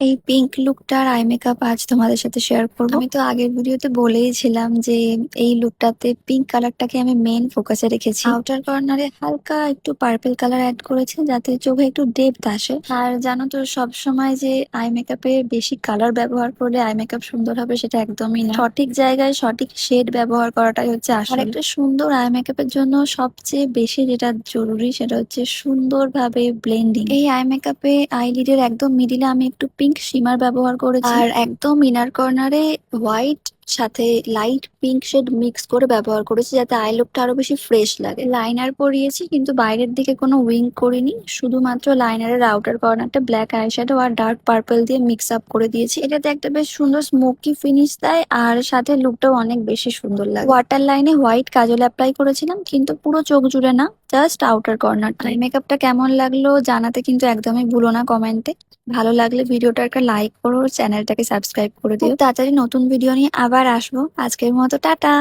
এই pink লুকটার eye makeup আজ তোমাদের সাথে শেয়ার করব। আমি তো আগের ভিডিওতে বলেইছিলাম যে এই লুকটাতে পিঙ্ক কালারটাকে আমি মেন ফোকাসে রেখেছি। আউটার কর্নারে হালকা একটু পার্পল কালার অ্যাড করেছি যাতে চোখে একটু ডেপথ আসে। আর জানো তো সব সময় যে আই মেকআপে বেশি কালার ব্যবহার করলে আই মেকআপ সুন্দর হবে সেটা একদমই না। সঠিক জায়গায় সঠিক শেড ব্যবহার করাটাই হচ্ছে আসল। আর একটা সুন্দর আই মেকআপের জন্য সবচেয়ে বেশি যেটা জরুরি সেটা হচ্ছে সুন্দরভাবে ব্লেন্ডিং। এই আই মেকআপে আইলিডের একদম মিডিলে আমি একটু পিঙ্ক শিমার ব্যবহার করেছি, আর একদম ইনার কর্নারে হোয়াইট সাথে লাইট পিঙ্ক শেড মিক্স করে ব্যবহার করেছি যাতে আই লুকটা আরো বেশি ফ্রেশ লাগে। লাইনার পরিয়েছি কিন্তু বাইরের দিকে কোনো উইং করিনি, শুধুমাত্র লাইনারের আউটার কর্নারটা ব্ল্যাক আইশ্যাডো আর ডার্ক পার্পল দিয়ে মিক্স আপ করে দিয়েছি। এটাতে একটা বেশ সুন্দর স্মোকি ফিনিশ দেয় আর সাথে লুকটাও অনেক বেশি সুন্দর লাগে। ওয়াটার লাইনে হোয়াইট কাজল অ্যাপ্লাই করেছিলাম কিন্তু পুরো চোখ জুড়ে না, জাস্ট আউটার কর্নারটা। মেকআপটা কেমন লাগলো জানাতে কিন্তু একদমই ভুলো না কমেন্টে। ভালো লাগলে ভিডিওটা একটা লাইক করো, চ্যানেলটাকে সাবস্ক্রাইব করে দিও। খুব তাড়াতাড়ি নতুন ভিডিও নিয়ে আবার আসবো। আজকের মতো টাটা।